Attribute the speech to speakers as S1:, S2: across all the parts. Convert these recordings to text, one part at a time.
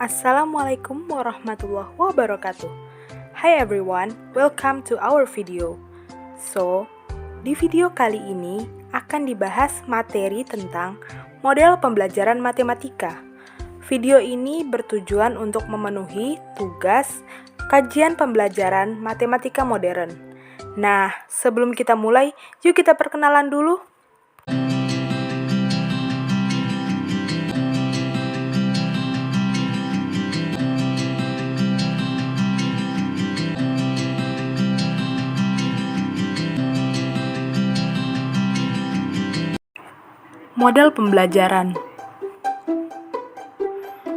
S1: Assalamualaikum warahmatullahi wabarakatuh. Hi everyone, welcome to our video. Di video kali ini akan dibahas materi tentang model pembelajaran matematika. Video ini bertujuan untuk memenuhi tugas kajian pembelajaran matematika modern. Nah, sebelum kita mulai, yuk kita perkenalan dulu. Model pembelajaran.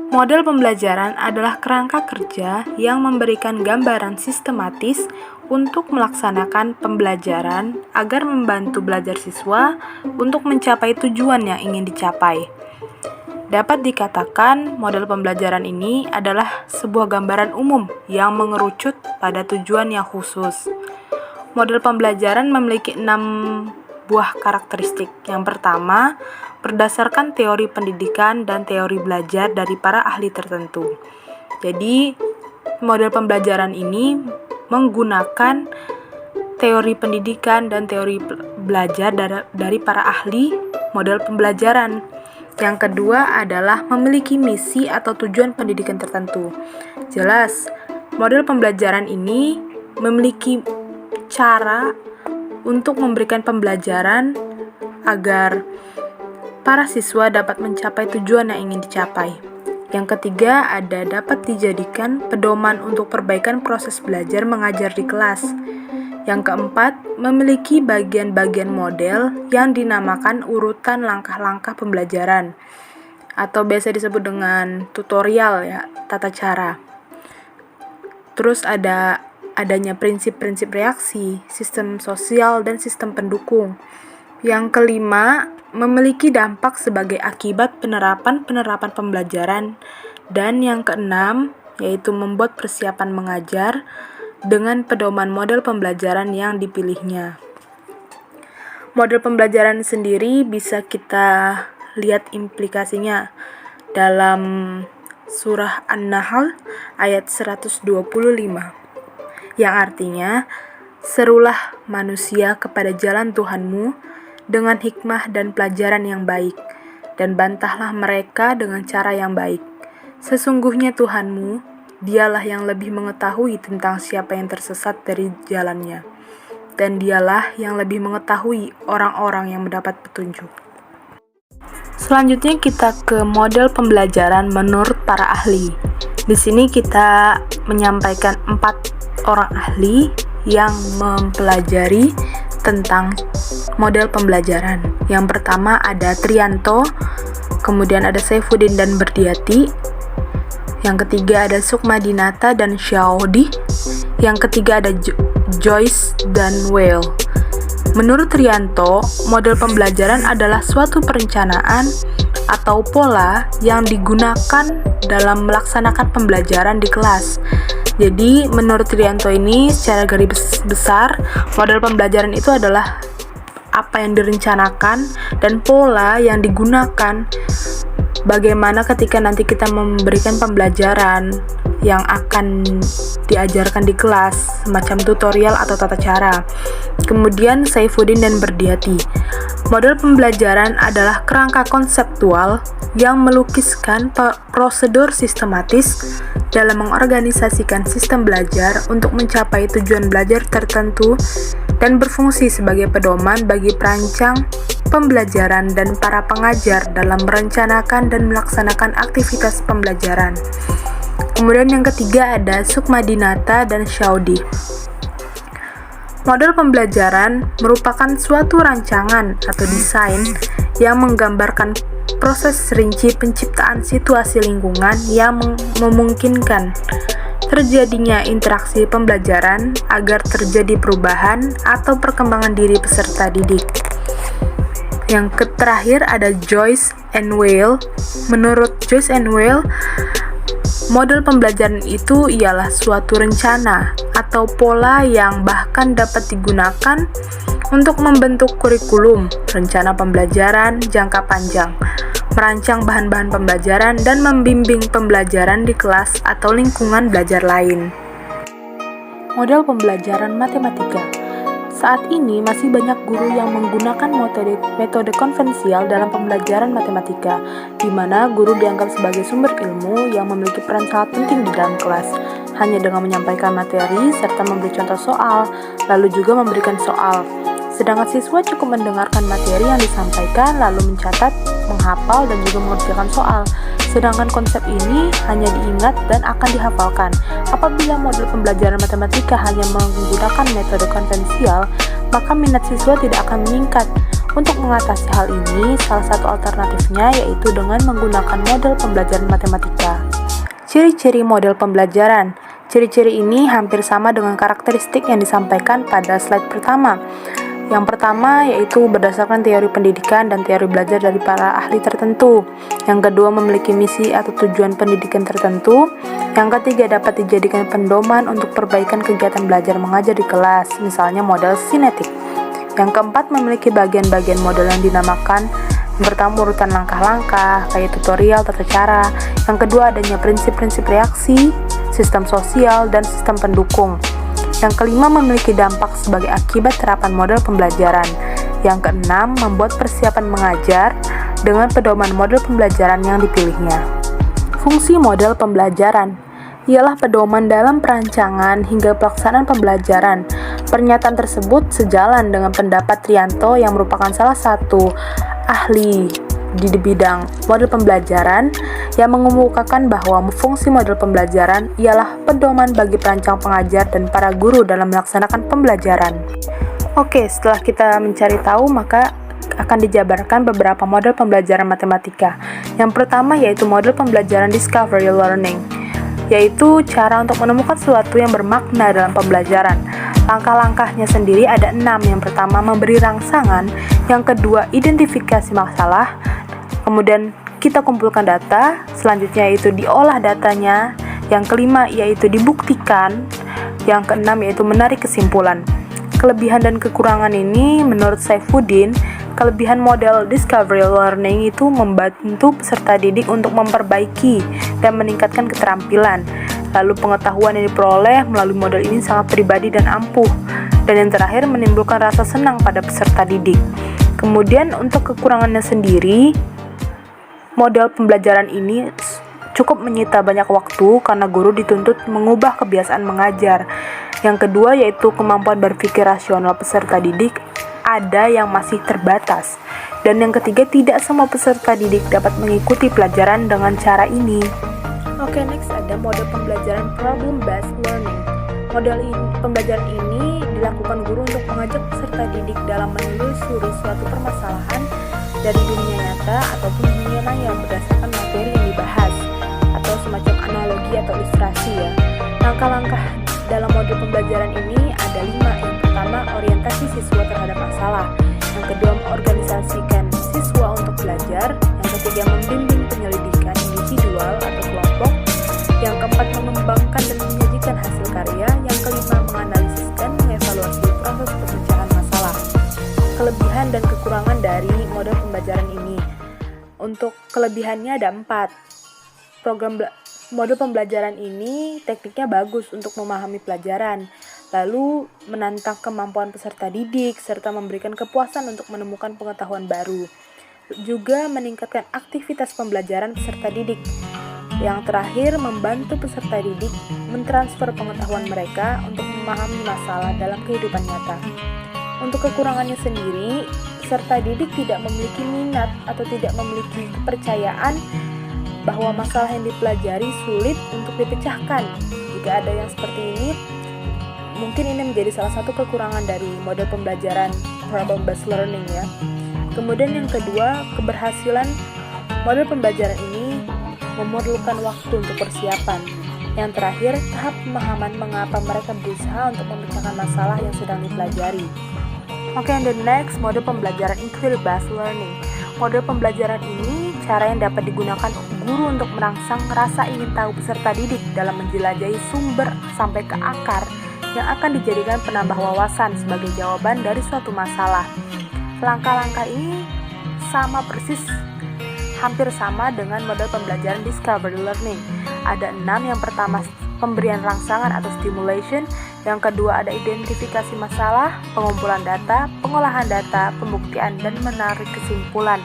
S1: Model pembelajaran adalah kerangka kerja yang memberikan gambaran sistematis untuk melaksanakan pembelajaran agar membantu belajar siswa untuk mencapai tujuan yang ingin dicapai. Dapat dikatakan, model pembelajaran ini adalah sebuah gambaran umum yang mengerucut pada tujuan yang khusus. Model pembelajaran memiliki 6 buah karakteristik. Yang pertama, berdasarkan teori pendidikan dan teori belajar dari para ahli tertentu. Jadi, model pembelajaran ini menggunakan teori pendidikan dan teori belajar dari para ahli model pembelajaran. Yang kedua adalah memiliki misi atau tujuan pendidikan tertentu. Jelas, model pembelajaran ini memiliki cara untuk memberikan pembelajaran agar para siswa dapat mencapai tujuan yang ingin dicapai. Yang ketiga ada dapat dijadikan pedoman untuk perbaikan proses belajar mengajar di kelas. Yang keempat, memiliki bagian-bagian model yang dinamakan urutan langkah-langkah pembelajaran atau biasa disebut dengan tutorial ya, tata cara. Terus adanya prinsip-prinsip reaksi, sistem sosial, dan sistem pendukung. Yang kelima, memiliki dampak sebagai akibat penerapan pembelajaran. Dan yang keenam, yaitu membuat persiapan mengajar dengan pedoman model pembelajaran yang dipilihnya. Model pembelajaran sendiri bisa kita lihat implikasinya dalam surah An-Nahl ayat 125. Yang artinya, serulah manusia kepada jalan Tuhanmu dengan hikmah dan pelajaran yang baik, dan bantahlah mereka dengan cara yang baik. Sesungguhnya Tuhanmu, dialah yang lebih mengetahui tentang siapa yang tersesat dari jalannya, dan dialah yang lebih mengetahui orang-orang yang mendapat petunjuk. Selanjutnya kita ke model pembelajaran menurut para ahli. Di sini kita menyampaikan 4 orang ahli yang mempelajari tentang model pembelajaran. Yang pertama ada Trianto, kemudian ada Saifuddin dan Berdiati. Yang ketiga ada Sukmadinata dan Syaudi. Yang ketiga ada Joyce dan Weil. Menurut Trianto, model pembelajaran adalah suatu perencanaan atau pola yang digunakan dalam melaksanakan pembelajaran di kelas. Jadi, menurut Trianto ini, secara garis besar, model pembelajaran itu adalah apa yang direncanakan dan pola yang digunakan bagaimana ketika nanti kita memberikan pembelajaran yang akan diajarkan di kelas, semacam tutorial atau tata cara. Kemudian Saifuddin dan Berdiati. Model pembelajaran adalah kerangka konseptual yang melukiskan prosedur sistematis dalam mengorganisasikan sistem belajar untuk mencapai tujuan belajar tertentu dan berfungsi sebagai pedoman bagi perancang pembelajaran dan para pengajar dalam merencanakan dan melaksanakan aktivitas pembelajaran. Kemudian yang ketiga ada Sukmadinata dan Syaudi. Model pembelajaran merupakan suatu rancangan atau desain yang menggambarkan proses rinci penciptaan situasi lingkungan yang memungkinkan terjadinya interaksi pembelajaran agar terjadi perubahan atau perkembangan diri peserta didik. Yang terakhir ada Joyce and Weil. Menurut Joyce and Weil, model pembelajaran itu ialah suatu rencana atau pola yang bahkan dapat digunakan untuk membentuk kurikulum, rencana pembelajaran jangka panjang, merancang bahan-bahan pembelajaran, dan membimbing pembelajaran di kelas atau lingkungan belajar lain. Model pembelajaran matematika. Saat ini masih banyak guru yang menggunakan metode konvensional dalam pembelajaran matematika, di mana guru dianggap sebagai sumber ilmu yang memiliki peran sangat penting di dalam kelas, hanya dengan menyampaikan materi serta memberi contoh soal, lalu juga memberikan soal. Sedangkan siswa cukup mendengarkan materi yang disampaikan, lalu mencatat, menghafal, dan juga mengerjakan soal. Sedangkan konsep ini hanya diingat dan akan dihafalkan. Apabila model pembelajaran matematika hanya menggunakan metode konvensional, maka minat siswa tidak akan meningkat. Untuk mengatasi hal ini, salah satu alternatifnya yaitu dengan menggunakan model pembelajaran matematika. Ciri-ciri model pembelajaran. Ciri-ciri ini hampir sama dengan karakteristik yang disampaikan pada slide pertama. Yang pertama yaitu berdasarkan teori pendidikan dan teori belajar dari para ahli tertentu. Yang kedua memiliki misi atau tujuan pendidikan tertentu. Yang ketiga dapat dijadikan pedoman untuk perbaikan kegiatan belajar mengajar di kelas, misalnya model sinetik. Yang keempat memiliki bagian-bagian model yang dinamakan yang pertama urutan langkah-langkah, kayak tutorial, tata cara. Yang kedua adanya prinsip-prinsip reaksi, sistem sosial, dan sistem pendukung. Yang kelima memiliki dampak sebagai akibat terapan model pembelajaran. Yang keenam membuat persiapan mengajar dengan pedoman model pembelajaran yang dipilihnya. Fungsi model pembelajaran ialah pedoman dalam perancangan hingga pelaksanaan pembelajaran. Pernyataan tersebut sejalan dengan pendapat Trianto yang merupakan salah satu ahli di bidang model pembelajaran yang mengemukakan bahwa fungsi model pembelajaran ialah pedoman bagi perancang pengajar dan para guru dalam melaksanakan pembelajaran. Oke, setelah kita mencari tahu, maka akan dijabarkan beberapa model pembelajaran matematika. Yang pertama yaitu model pembelajaran discovery learning, yaitu cara untuk menemukan sesuatu yang bermakna dalam pembelajaran. Langkah-langkahnya sendiri ada 6. Yang pertama memberi rangsangan, yang kedua identifikasi masalah, kemudian kita kumpulkan data, selanjutnya yaitu diolah datanya, yang kelima yaitu dibuktikan, yang keenam yaitu menarik kesimpulan. Kelebihan dan kekurangan ini menurut Saifuddin, kelebihan model discovery learning itu membantu peserta didik untuk memperbaiki dan meningkatkan keterampilan. Lalu pengetahuan yang diperoleh melalui model ini sangat pribadi dan ampuh. Dan yang terakhir menimbulkan rasa senang pada peserta didik. Kemudian untuk kekurangannya sendiri, model pembelajaran ini cukup menyita banyak waktu karena guru dituntut mengubah kebiasaan mengajar. Yang kedua yaitu kemampuan berpikir rasional peserta didik ada yang masih terbatas. Dan yang ketiga tidak semua peserta didik dapat mengikuti pelajaran dengan cara ini. Oke, next ada model pembelajaran problem based learning. Model pembelajaran ini dilakukan guru untuk mengajak peserta didik dalam menelusuri suatu permasalahan dari dunia nyata ataupun dunia maya berdasarkan materi yang dibahas atau semacam analogi atau ilustrasi ya. Langkah-langkah dalam model pembelajaran ini ada 5. Yang pertama orientasi siswa terhadap masalah. Yang kedua mengorganisasikan siswa untuk belajar. Yang ketiga membimbing penyelidikan individual atau kelompok. Yang keempat mengembangkan dan menyajikan hasil karya. Yang kelima menganalisis dan mengevaluasi proses pemecahan masalah. Kelebihan dan kekurangan dari model pembelajaran ini. Untuk kelebihannya ada 4. Model pembelajaran ini tekniknya bagus untuk memahami pelajaran, lalu menantang kemampuan peserta didik, serta memberikan kepuasan untuk menemukan pengetahuan baru. Juga meningkatkan aktivitas pembelajaran peserta didik. Yang terakhir, membantu peserta didik mentransfer pengetahuan mereka untuk memahami masalah dalam kehidupan nyata. Untuk kekurangannya sendiri, peserta didik tidak memiliki minat atau tidak memiliki kepercayaan bahwa masalah yang dipelajari sulit untuk dipecahkan. Jika ada yang seperti ini, mungkin ini menjadi salah satu kekurangan dari model pembelajaran problem based learning ya. Kemudian yang kedua, keberhasilan model pembelajaran ini memerlukan waktu untuk persiapan. Yang terakhir, tahap pemahaman mengapa mereka berusaha untuk memecahkan masalah yang sedang dipelajari. Oke, and the next, model pembelajaran inquiry based learning. Model pembelajaran ini cara yang dapat digunakan guru untuk merangsang rasa ingin tahu peserta didik dalam menjelajahi sumber sampai ke akar yang akan dijadikan penambah wawasan sebagai jawaban dari suatu masalah. Langkah-langkah ini sama persis hampir sama dengan model pembelajaran discovery learning. Ada 6. Yang pertama, pemberian rangsangan atau stimulation. Yang kedua, ada identifikasi masalah, pengumpulan data, pengolahan data, pembuktian, dan menarik kesimpulan.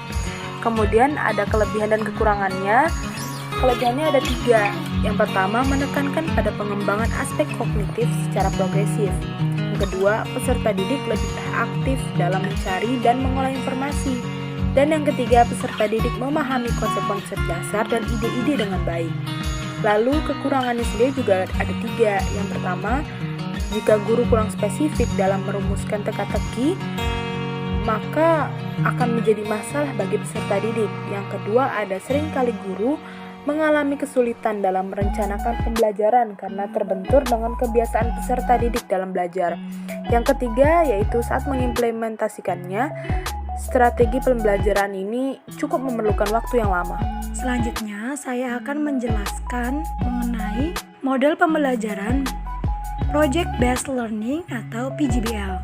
S1: Kemudian ada kelebihan dan kekurangannya. Kelebihannya ada 3. Yang pertama, menekankan pada pengembangan aspek kognitif secara progresif. Yang kedua, peserta didik lebih aktif dalam mencari dan mengolah informasi. Dan yang ketiga, peserta didik memahami konsep-konsep dasar dan ide-ide dengan baik. Lalu kekurangannya sendiri juga ada 3. Yang pertama, jika guru kurang spesifik dalam merumuskan teka-teki, maka akan menjadi masalah bagi peserta didik. Yang kedua, ada seringkali guru mengalami kesulitan dalam merencanakan pembelajaran karena terbentur dengan kebiasaan peserta didik dalam belajar. Yang ketiga, yaitu saat mengimplementasikannya, strategi pembelajaran ini cukup memerlukan waktu yang lama.
S2: Selanjutnya, saya akan menjelaskan mengenai model pembelajaran Project Based Learning atau PGBL.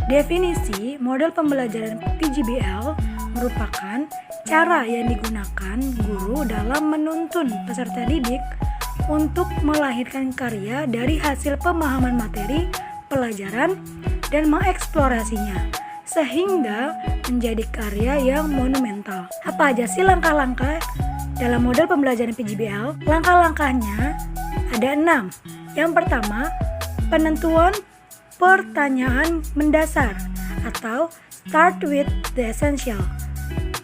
S2: Definisi model pembelajaran PGBL merupakan cara yang digunakan guru dalam menuntun peserta didik untuk melahirkan karya dari hasil pemahaman materi pelajaran dan mengeksplorasinya, sehingga menjadi karya yang monumental. Apa aja sih langkah-langkah dalam model pembelajaran PGBL? Langkah-langkahnya ada 6. Yang pertama, penentuan pertanyaan mendasar atau start with the essential.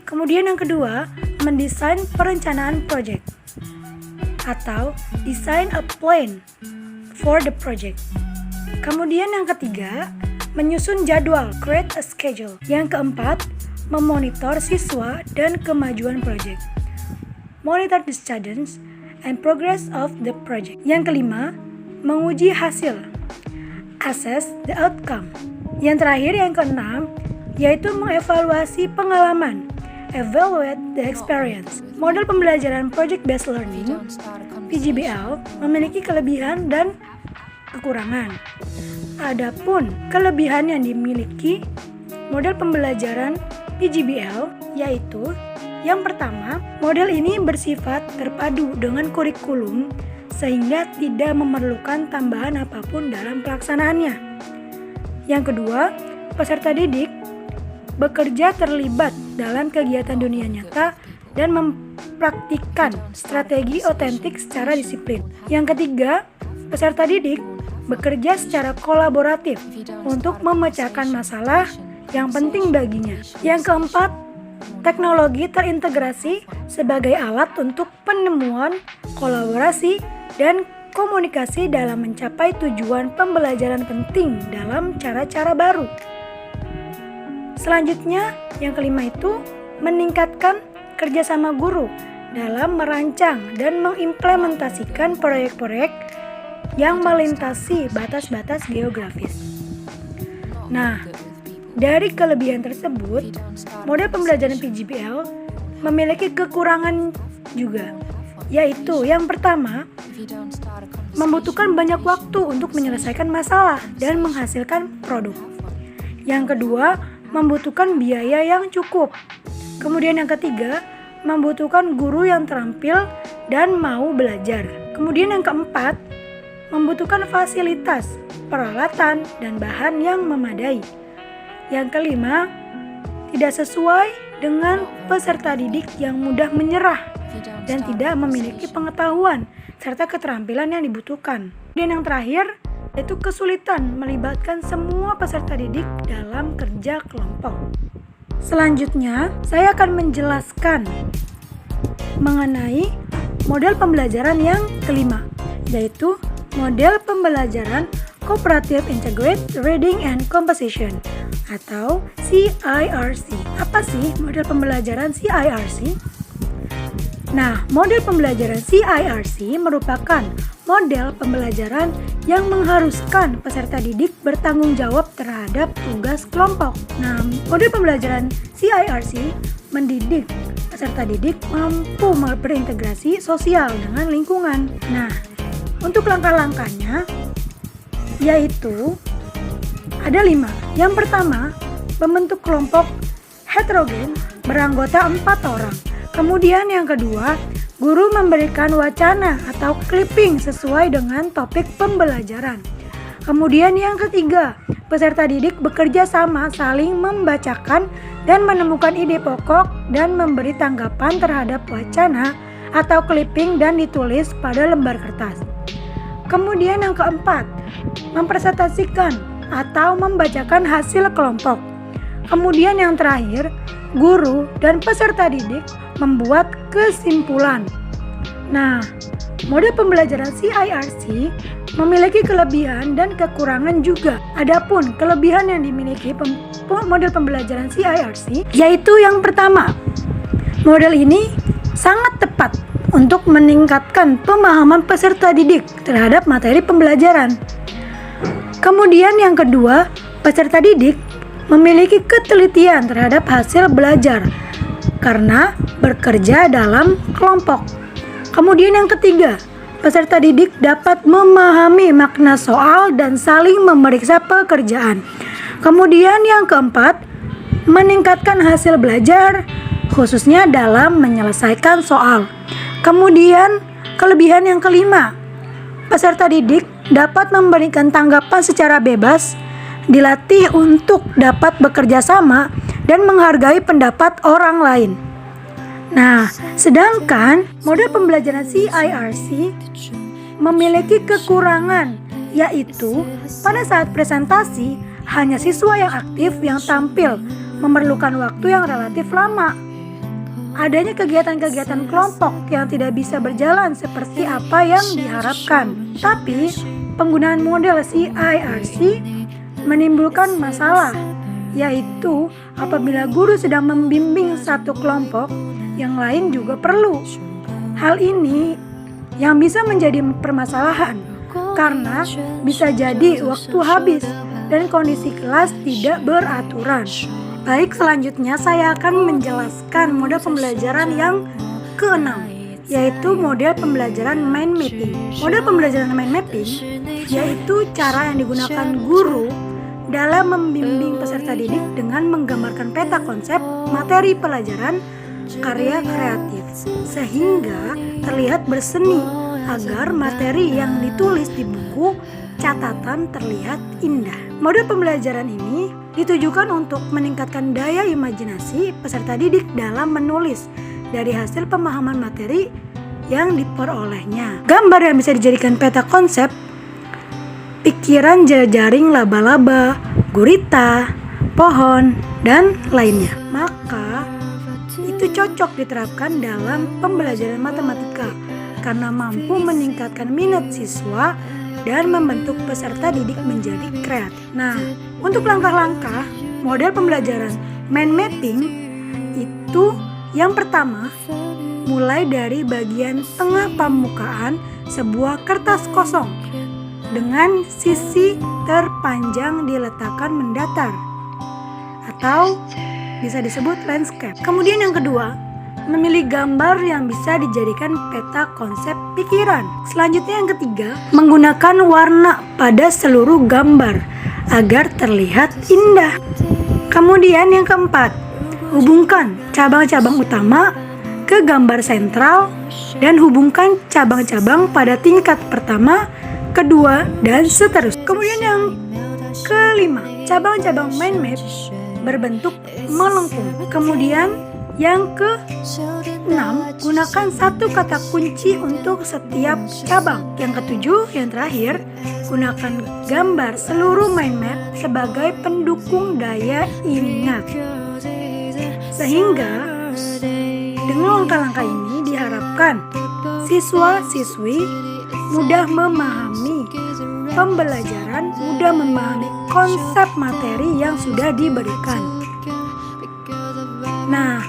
S2: Kemudian yang kedua, mendesain perencanaan project atau design a plan for the project. Kemudian yang ketiga, menyusun jadwal, create a schedule. Yang keempat, memonitor siswa dan kemajuan project, monitor the students and progress of the project. Yang kelima, menguji hasil, assess the outcome. Yang terakhir, yang keenam, yaitu mengevaluasi pengalaman, evaluate the experience. Model pembelajaran Project Based Learning PGBL memiliki kelebihan dan kekurangan. Adapun kelebihan yang dimiliki model pembelajaran PGBL yaitu yang pertama, model ini bersifat terpadu dengan kurikulum sehingga tidak memerlukan tambahan apapun dalam pelaksanaannya. Yang kedua, peserta didik bekerja terlibat dalam kegiatan dunia nyata dan mempraktikkan strategi otentik secara disiplin. Yang ketiga, peserta didik bekerja secara kolaboratif untuk memecahkan masalah yang penting baginya. Yang keempat, teknologi terintegrasi sebagai alat untuk penemuan, kolaborasi, dan komunikasi dalam mencapai tujuan pembelajaran penting dalam cara-cara baru. Selanjutnya, yang kelima itu meningkatkan kerjasama guru dalam merancang dan mengimplementasikan proyek-proyek yang melintasi batas-batas geografis. Nah, dari kelebihan tersebut, model pembelajaran PGBL memiliki kekurangan juga, yaitu yang pertama, membutuhkan banyak waktu untuk menyelesaikan masalah dan menghasilkan produk. Yang kedua, membutuhkan biaya yang cukup. Kemudian yang ketiga, membutuhkan guru yang terampil dan mau belajar. Kemudian yang keempat, membutuhkan fasilitas, peralatan, dan bahan yang memadai. Yang kelima, tidak sesuai dengan peserta didik yang mudah menyerah dan tidak memiliki pengetahuan serta keterampilan yang dibutuhkan. Dan yang terakhir, yaitu kesulitan melibatkan semua peserta didik dalam kerja kelompok. Selanjutnya, saya akan menjelaskan mengenai model pembelajaran yang kelima, yaitu model pembelajaran Cooperative Integrated Reading and Composition atau CIRC. Apa sih model pembelajaran CIRC? Nah, model pembelajaran CIRC merupakan model pembelajaran yang mengharuskan peserta didik bertanggung jawab terhadap tugas kelompok. Nah, model pembelajaran CIRC mendidik peserta didik mampu berintegrasi sosial dengan lingkungan. Nah, untuk langkah-langkahnya yaitu ada 5. Yang pertama, membentuk kelompok heterogen beranggota 4 orang. Kemudian yang kedua, guru memberikan wacana atau clipping sesuai dengan topik pembelajaran. Kemudian yang ketiga, peserta didik bekerja sama saling membacakan dan menemukan ide pokok dan memberi tanggapan terhadap wacana atau clipping dan ditulis pada lembar kertas. Kemudian yang keempat, mempresentasikan atau membacakan hasil kelompok. Kemudian yang terakhir, guru dan peserta didik membuat kesimpulan. Nah, model pembelajaran CIRC memiliki kelebihan dan kekurangan juga. Adapun kelebihan yang dimiliki model pembelajaran CIRC yaitu yang pertama, model ini sangat tepat untuk meningkatkan pemahaman peserta didik terhadap materi pembelajaran. Kemudian yang kedua, peserta didik memiliki ketelitian terhadap hasil belajar karena bekerja dalam kelompok. Kemudian yang ketiga, peserta didik dapat memahami makna soal dan saling memeriksa pekerjaan. Kemudian yang keempat, meningkatkan hasil belajar khususnya dalam menyelesaikan soal. Kemudian kelebihan yang kelima, peserta didik dapat memberikan tanggapan secara bebas, dilatih untuk dapat bekerja sama dan menghargai pendapat orang lain. Nah, sedangkan model pembelajaran CIRC memiliki kekurangan, yaitu pada saat presentasi hanya siswa yang aktif yang tampil, memerlukan waktu yang relatif lama. Adanya kegiatan-kegiatan kelompok yang tidak bisa berjalan seperti apa yang diharapkan. Tapi, penggunaan model CIRC menimbulkan masalah, yaitu apabila guru sedang membimbing satu kelompok, yang lain juga perlu. Hal ini yang bisa menjadi permasalahan karena bisa jadi waktu habis dan kondisi kelas tidak beraturan. Baik, selanjutnya saya akan menjelaskan model pembelajaran yang keenam, yaitu model pembelajaran mind mapping. Model pembelajaran mind mapping yaitu cara yang digunakan guru dalam membimbing peserta didik dengan menggambarkan peta konsep materi pelajaran karya kreatif sehingga terlihat berseni agar materi yang ditulis di buku catatan terlihat indah. Model pembelajaran ini ditujukan untuk meningkatkan daya imajinasi peserta didik dalam menulis dari hasil pemahaman materi yang diperolehnya. Gambar yang bisa dijadikan peta konsep, pikiran jaring laba-laba, gurita, pohon, dan lainnya. Maka itu cocok diterapkan dalam pembelajaran matematika karena mampu meningkatkan minat siswa dan membentuk peserta didik menjadi kreatif. Nah, untuk langkah-langkah model pembelajaran mind mapping itu yang pertama, mulai dari bagian tengah permukaan sebuah kertas kosong dengan sisi terpanjang diletakkan mendatar atau bisa disebut landscape. Kemudian yang kedua, memilih gambar yang bisa dijadikan peta konsep pikiran. Selanjutnya yang ketiga, menggunakan warna pada seluruh gambar agar terlihat indah. Kemudian yang keempat, hubungkan cabang-cabang utama ke gambar sentral dan hubungkan cabang-cabang pada tingkat pertama, kedua, dan seterusnya. Kemudian yang kelima, cabang-cabang mind map berbentuk melengkung. Kemudian yang ke-6, gunakan satu kata kunci untuk setiap cabang. Yang ketujuh, yang terakhir, gunakan gambar seluruh mind map sebagai pendukung daya ingat. Sehingga dengan langkah-langkah ini diharapkan siswa-siswi mudah memahami pembelajaran, mudah memahami konsep materi yang sudah diberikan. Nah,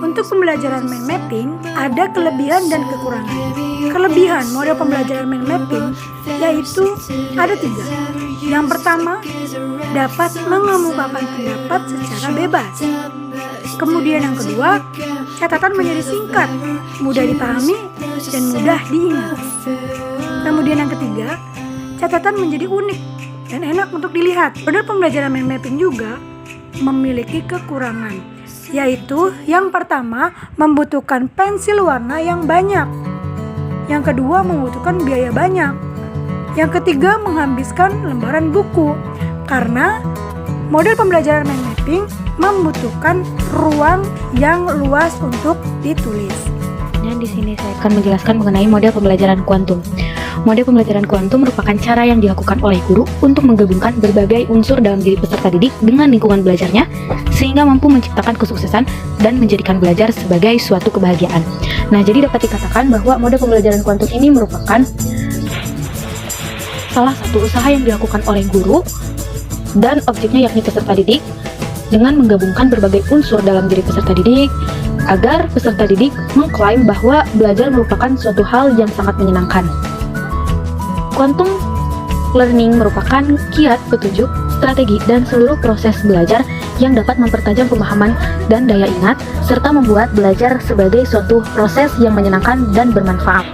S2: untuk pembelajaran mind mapping ada kelebihan dan kekurangan. Kelebihan model pembelajaran mind mapping yaitu ada 3. Yang pertama, dapat mengemukakan pendapat secara bebas. Kemudian yang kedua, catatan menjadi singkat, mudah dipahami, dan mudah diingat. Kemudian yang ketiga, catatan menjadi unik dan enak untuk dilihat. Model pembelajaran mind mapping juga memiliki kekurangan, yaitu yang pertama membutuhkan pensil warna yang banyak, yang kedua membutuhkan biaya banyak, yang ketiga menghabiskan lembaran buku, karena model pembelajaran mind mapping membutuhkan ruang yang luas untuk ditulis.
S3: Dan di sini saya akan menjelaskan mengenai model pembelajaran kuantum. Model pembelajaran kuantum merupakan cara yang dilakukan oleh guru untuk menggabungkan berbagai unsur dalam diri peserta didik dengan lingkungan belajarnya, sehingga mampu menciptakan kesuksesan dan menjadikan belajar sebagai suatu kebahagiaan. Nah, jadi dapat dikatakan bahwa model pembelajaran kuantum ini merupakan salah satu usaha yang dilakukan oleh guru dan objeknya yakni peserta didik, dengan menggabungkan berbagai unsur dalam diri peserta didik agar peserta didik mengklaim bahwa belajar merupakan suatu hal yang sangat menyenangkan. Quantum learning merupakan kiat, petunjuk, strategi, dan seluruh proses belajar yang dapat mempertajam pemahaman dan daya ingat, serta membuat belajar sebagai suatu proses yang menyenangkan dan bermanfaat.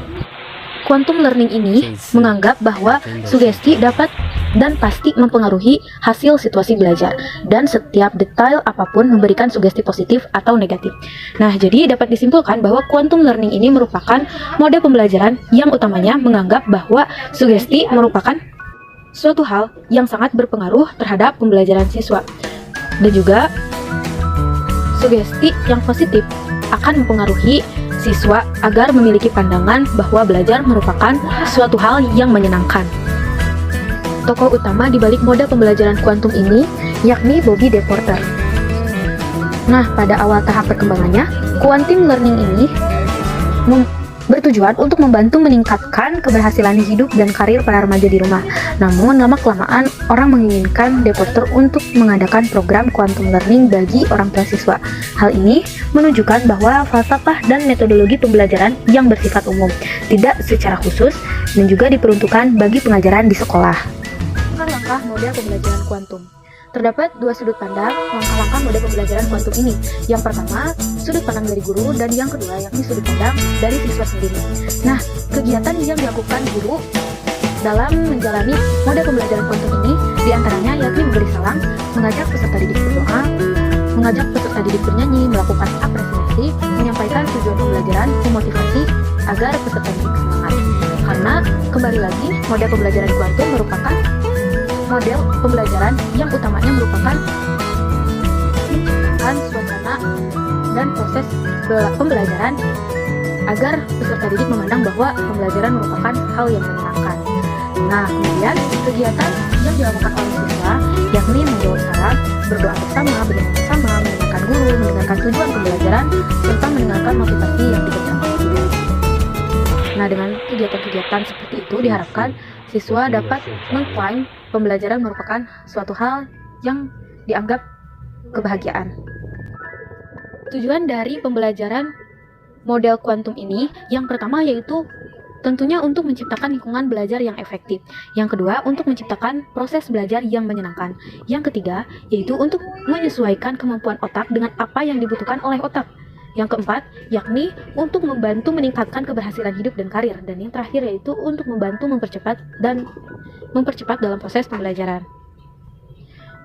S3: Quantum learning ini menganggap bahwa sugesti dapat dan pasti mempengaruhi hasil situasi belajar, dan setiap detail apapun memberikan sugesti positif atau negatif. Nah, jadi dapat disimpulkan bahwa quantum learning ini merupakan model pembelajaran yang utamanya menganggap bahwa sugesti merupakan suatu hal yang sangat berpengaruh terhadap pembelajaran siswa, dan juga sugesti yang positif akan mempengaruhi siswa agar memiliki pandangan bahwa belajar merupakan suatu hal yang menyenangkan. Tokoh utama di balik model pembelajaran kuantum ini yakni Bobby DePorter. Nah, pada awal tahap perkembangannya, quantum learning ini bertujuan untuk membantu meningkatkan keberhasilan hidup dan karir para remaja di rumah. Namun, lama-kelamaan orang menginginkan DePorter untuk mengadakan program quantum learning bagi orang tua siswa. Hal ini menunjukkan bahwa falsafah dan metodologi pembelajaran yang bersifat umum, tidak secara khusus, dan juga diperuntukkan bagi pengajaran di sekolah. Langkah model pembelajaran kuantum. Terdapat dua sudut pandang langkah-langkah model pembelajaran kuantum ini. Yang pertama, sudut pandang dari guru, dan yang kedua yakni sudut pandang dari siswa sendiri. Nah, kegiatan yang dilakukan guru dalam menjalani model pembelajaran kuantum ini diantaranya yakni memberi salam, mengajak peserta didik berdoa, mengajak peserta didik bernyanyi, melakukan apresiasi, menyampaikan tujuan pembelajaran, memotivasi agar peserta didik semangat. Karena kembali lagi, model pembelajaran kuantum merupakan model pembelajaran yang utamanya merupakan menciptakan suasana dan proses pembelajaran agar peserta didik memandang bahwa pembelajaran merupakan hal yang menyenangkan. Nah, kemudian kegiatan yang dilakukan oleh siswa yakni membawa salam, berdoa bersama, bernyanyi bersama, mendengarkan guru, mendengarkan tujuan pembelajaran, serta mendengarkan motivasi yang diberikan oleh guru. Nah, dengan kegiatan-kegiatan seperti itu diharapkan siswa dapat mengklaim pembelajaran merupakan suatu hal yang dianggap kebahagiaan. Tujuan dari pembelajaran model kuantum ini yang pertama yaitu tentunya untuk menciptakan lingkungan belajar yang efektif. Yang kedua, untuk menciptakan proses belajar yang menyenangkan. Yang ketiga, yaitu untuk menyesuaikan kemampuan otak dengan apa yang dibutuhkan oleh otak. Yang keempat, yakni untuk membantu meningkatkan keberhasilan hidup dan karir. Dan yang terakhir yaitu untuk membantu mempercepat dalam proses pembelajaran.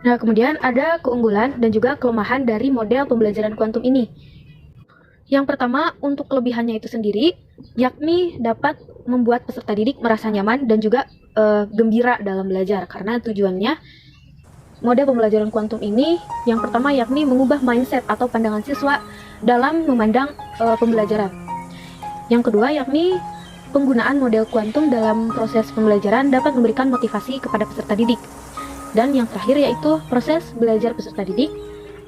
S3: Nah, kemudian ada keunggulan dan juga kelemahan dari model pembelajaran kuantum ini. Yang pertama, untuk kelebihannya itu sendiri, yakni dapat membuat peserta didik merasa nyaman dan juga gembira dalam belajar. Karena tujuannya, model pembelajaran kuantum ini yang pertama yakni mengubah mindset atau pandangan siswa dalam memandang pembelajaran. Yang kedua yakni penggunaan model kuantum dalam proses pembelajaran dapat memberikan motivasi kepada peserta didik. Dan yang terakhir yaitu proses belajar peserta didik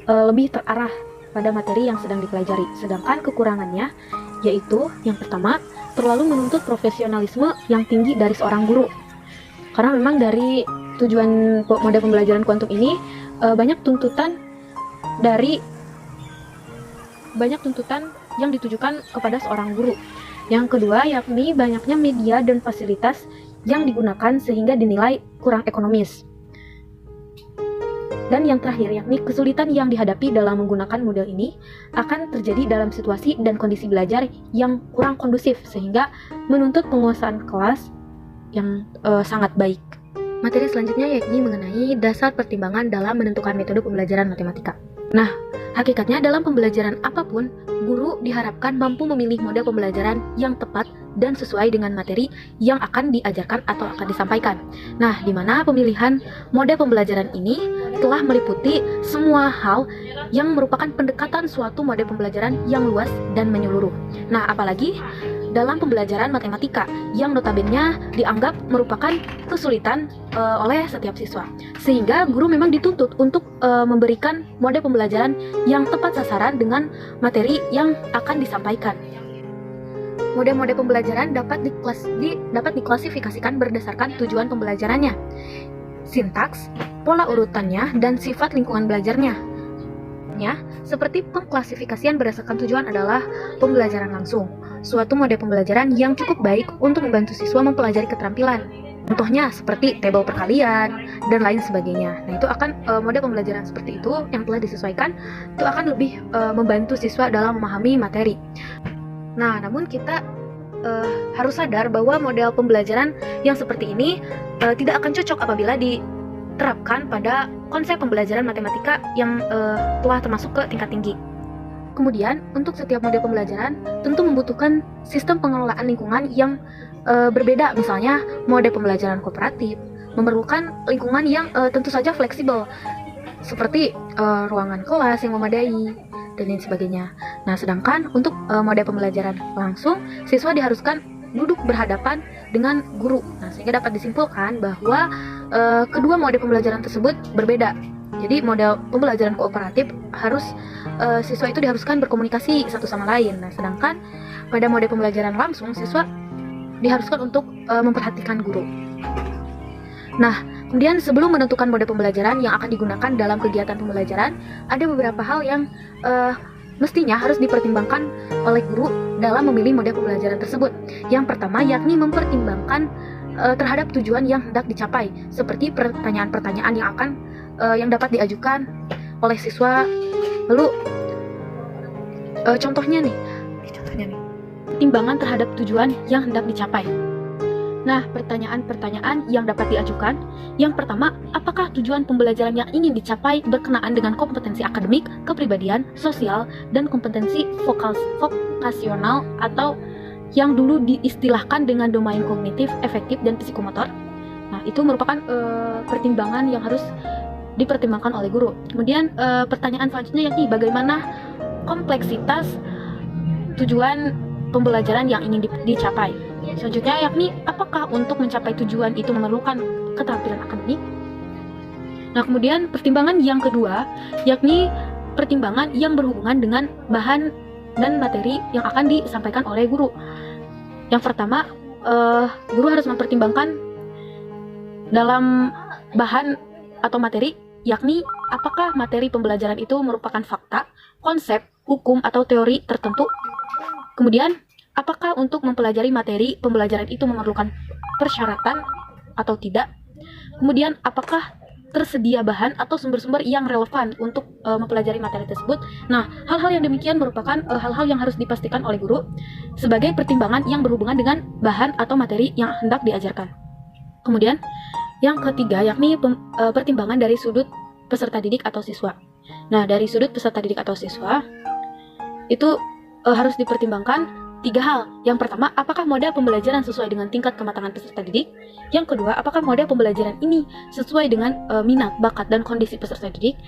S3: lebih terarah pada materi yang sedang dipelajari. Sedangkan kekurangannya yaitu yang pertama, terlalu menuntut profesionalisme yang tinggi dari seorang guru. Karena memang dari tujuan model pembelajaran kuantum ini banyak tuntutan yang ditujukan kepada seorang guru. Yang kedua yakni banyaknya media dan fasilitas yang digunakan sehingga dinilai kurang ekonomis. Dan yang terakhir yakni kesulitan yang dihadapi dalam menggunakan model ini akan terjadi dalam situasi dan kondisi belajar yang kurang kondusif sehingga menuntut penguasaan kelas yang sangat baik. Materi selanjutnya yakni mengenai dasar pertimbangan dalam menentukan metode pembelajaran matematika. Nah, Hakikatnya dalam pembelajaran apapun, guru diharapkan mampu memilih model pembelajaran yang tepat dan sesuai dengan materi yang akan diajarkan atau akan disampaikan. Nah, di mana pemilihan model pembelajaran ini telah meliputi semua hal yang merupakan pendekatan suatu model pembelajaran yang luas dan menyeluruh. Nah, apalagi dalam pembelajaran matematika yang notabene dianggap merupakan kesulitan oleh setiap siswa, sehingga guru memang dituntut untuk memberikan model pembelajaran yang tepat sasaran dengan materi yang akan disampaikan. Model-model pembelajaran dapat diklasifikasikan berdasarkan tujuan pembelajarannya, sintaks, pola urutannya, dan sifat lingkungan belajarnya. Seperti pengklasifikasian berdasarkan tujuan adalah pembelajaran langsung, suatu model pembelajaran yang cukup baik untuk membantu siswa mempelajari keterampilan. Contohnya seperti tabel perkalian dan lain sebagainya. Nah, itu akan model pembelajaran seperti itu yang telah disesuaikan itu akan lebih membantu siswa dalam memahami materi. Nah, namun kita harus sadar bahwa model pembelajaran yang seperti ini tidak akan cocok apabila diterapkan pada konsep pembelajaran matematika yang telah termasuk ke tingkat tinggi. Kemudian, untuk setiap model pembelajaran tentu membutuhkan sistem pengelolaan lingkungan yang berbeda. Misalnya, model pembelajaran kooperatif memerlukan lingkungan yang tentu saja fleksibel, seperti ruangan kelas yang memadai, dan lain sebagainya. Nah, sedangkan untuk model pembelajaran langsung, siswa diharuskan duduk berhadapan dengan guru. Nah, sehingga dapat disimpulkan bahwa kedua model pembelajaran tersebut berbeda. Jadi model pembelajaran kooperatif siswa itu diharuskan berkomunikasi satu sama lain. Nah, sedangkan pada model pembelajaran langsung, siswa diharuskan untuk memperhatikan guru. Nah, kemudian sebelum menentukan model pembelajaran yang akan digunakan dalam kegiatan pembelajaran, ada beberapa hal yang mestinya harus dipertimbangkan oleh guru dalam memilih model pembelajaran tersebut. Yang pertama yakni mempertimbangkan terhadap tujuan yang hendak dicapai, seperti pertanyaan-pertanyaan yang dapat diajukan oleh siswa. Lalu contohnya nih, pertimbangan terhadap tujuan yang hendak dicapai. Nah, pertanyaan-pertanyaan yang dapat diajukan, yang pertama, apakah tujuan pembelajaran yang ingin dicapai berkenaan dengan kompetensi akademik, kepribadian, sosial, dan kompetensi vokasional atau yang dulu diistilahkan dengan domain kognitif, efektif, dan psikomotor. Nah, itu merupakan pertimbangan yang harus dipertimbangkan oleh guru. Kemudian pertanyaan selanjutnya yakni bagaimana kompleksitas tujuan pembelajaran yang ingin dicapai. Selanjutnya yakni apakah untuk mencapai tujuan itu memerlukan keterampilan akademik. Nah, kemudian pertimbangan yang kedua yakni pertimbangan yang berhubungan dengan bahan dan materi yang akan disampaikan oleh guru. Yang pertama, guru harus mempertimbangkan dalam bahan atau materi, yakni apakah materi pembelajaran itu merupakan fakta, konsep, hukum, atau teori tertentu. Kemudian, apakah untuk mempelajari materi pembelajaran itu memerlukan persyaratan atau tidak. Kemudian, apakah tersedia bahan atau sumber-sumber yang relevan untuk mempelajari materi tersebut. Nah, hal-hal yang demikian merupakan hal-hal yang harus dipastikan oleh guru sebagai pertimbangan yang berhubungan dengan bahan atau materi yang hendak diajarkan. Kemudian, yang ketiga yakni pertimbangan dari sudut peserta didik atau siswa. Nah, dari sudut peserta didik atau siswa itu harus dipertimbangkan 3 hal. Yang pertama, apakah model pembelajaran sesuai dengan tingkat kematangan peserta didik? Yang kedua, apakah model pembelajaran ini sesuai dengan minat, bakat, dan kondisi peserta didik?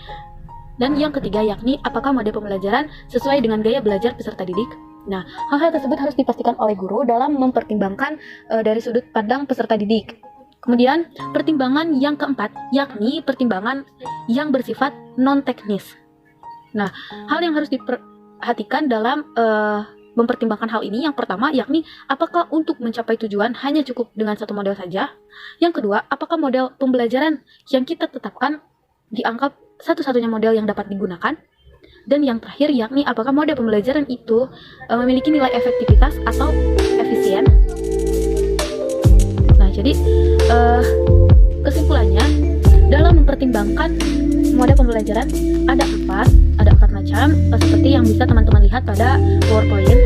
S3: Dan yang ketiga yakni apakah model pembelajaran sesuai dengan gaya belajar peserta didik? Nah, hal-hal tersebut harus dipastikan oleh guru dalam mempertimbangkan dari sudut pandang peserta didik. Kemudian, pertimbangan yang keempat yakni pertimbangan yang bersifat non-teknis. Nah, hal yang harus diperhatikan dalam mempertimbangkan hal ini, yang pertama yakni apakah untuk mencapai tujuan hanya cukup dengan satu model saja. Yang kedua, apakah model pembelajaran yang kita tetapkan dianggap satu-satunya model yang dapat digunakan. Dan yang terakhir yakni apakah model pembelajaran itu memiliki nilai efektivitas atau efisien. Nah, jadi kesimpulannya dalam mempertimbangkan model pembelajaran ada empat macam seperti yang bisa teman-teman lihat pada PowerPoint.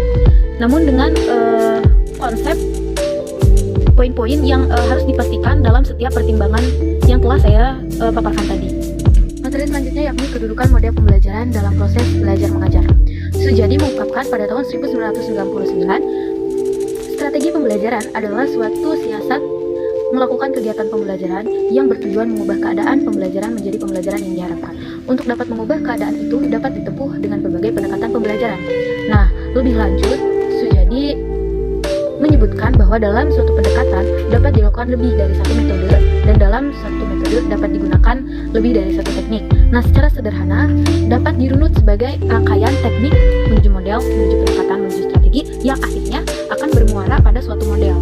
S3: Namun dengan konsep poin-poin yang harus dipastikan dalam setiap pertimbangan yang telah saya paparkan tadi. Nah, Materi selanjutnya yakni kedudukan model pembelajaran dalam proses belajar mengajar. Sujadi mengungkapkan pada tahun 1999, strategi pembelajaran adalah suatu siasat melakukan kegiatan pembelajaran yang bertujuan mengubah keadaan pembelajaran menjadi pembelajaran yang diharapkan. Untuk dapat mengubah keadaan itu dapat ditempuh dengan berbagai pendekatan pembelajaran. Nah, lebih lanjut, Sujadi menyebutkan bahwa dalam suatu pendekatan dapat dilakukan lebih dari satu metode dan dalam satu metode dapat digunakan lebih dari satu teknik. Nah, secara sederhana dapat dirunut sebagai rangkaian teknik menuju model, menuju pendekatan, menuju strategi yang akhirnya akan bermuara pada suatu model.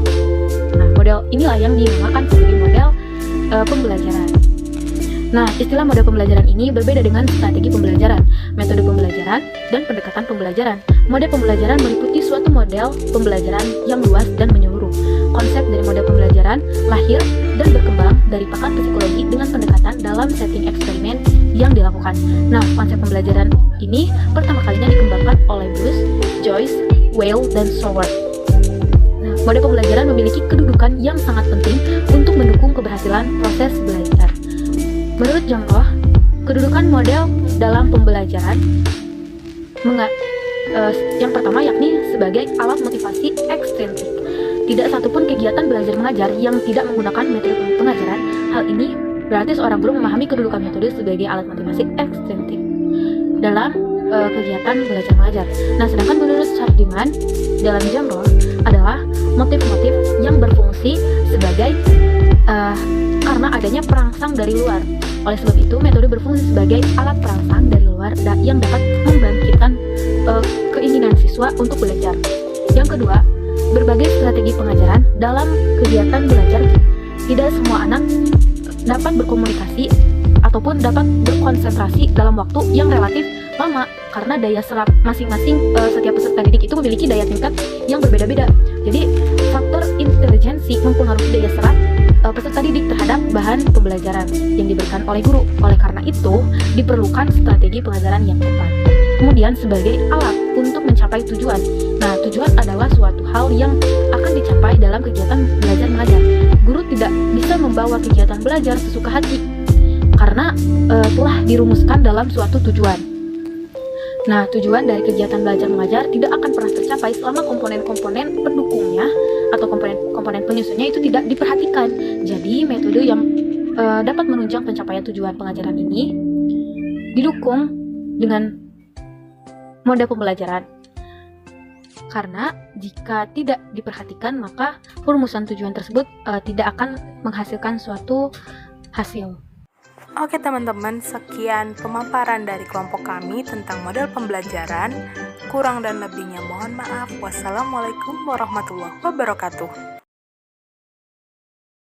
S3: Nah, model inilah yang dinamakan sebagai model pembelajaran. Nah, istilah model pembelajaran ini berbeda dengan strategi pembelajaran, metode pembelajaran, dan pendekatan pembelajaran. Model pembelajaran meliputi suatu model pembelajaran yang luas dan menyeluruh. Konsep dari model pembelajaran lahir dan berkembang dari pakar psikologi dengan pendekatan dalam setting eksperimen yang dilakukan. Nah, konsep pembelajaran ini pertama kalinya dikembangkan oleh Bruce, Joyce, Weil, dan Soward. Nah, model pembelajaran memiliki kedudukan yang sangat penting untuk mendukung keberhasilan proses belajar. Menurut John Roth, kedudukan model dalam pembelajaran yang pertama yakni sebagai alat motivasi ekstrinsik. Tidak satupun kegiatan belajar mengajar yang tidak menggunakan metode pengajaran. Hal ini berarti seorang guru memahami kedudukan metode sebagai alat motivasi ekstrinsik dalam kegiatan belajar mengajar. Nah, sedangkan menurut Chardiman dalam John Roth adalah motif-motif yang berfungsi sebagai karena adanya perangsang dari luar. Oleh sebab itu, metode berfungsi sebagai alat perangsang dari luar yang dapat membangkitkan keinginan siswa untuk belajar. Yang kedua, berbagai strategi pengajaran dalam kegiatan belajar. Tidak semua anak dapat berkomunikasi ataupun dapat berkonsentrasi dalam waktu yang relatif lama karena daya serap masing-masing setiap peserta didik itu memiliki daya tingkat yang berbeda-beda. Jadi, faktor intelijensi mempengaruhi daya serap peserta didik terhadap bahan pembelajaran yang diberikan oleh guru. Oleh karena itu, diperlukan strategi pengajaran yang tepat. Kemudian sebagai alat untuk mencapai tujuan. Nah, tujuan adalah suatu hal yang akan dicapai dalam kegiatan belajar mengajar. Guru tidak bisa membawa kegiatan belajar sesuka hati karena telah dirumuskan dalam suatu tujuan. Nah, tujuan dari kegiatan belajar mengajar tidak akan pernah tercapai selama komponen-komponen pendukungnya atau komponen penyusunnya itu tidak diperhatikan. Jadi, metode yang dapat menunjang pencapaian tujuan pengajaran ini didukung dengan model pembelajaran. Karena jika tidak diperhatikan, maka perumusan tujuan tersebut tidak akan menghasilkan suatu hasil.
S1: Oke teman-teman, sekian pemaparan dari kelompok kami tentang model pembelajaran. Kurang dan lebihnya mohon maaf. Wassalamualaikum warahmatullahi wabarakatuh.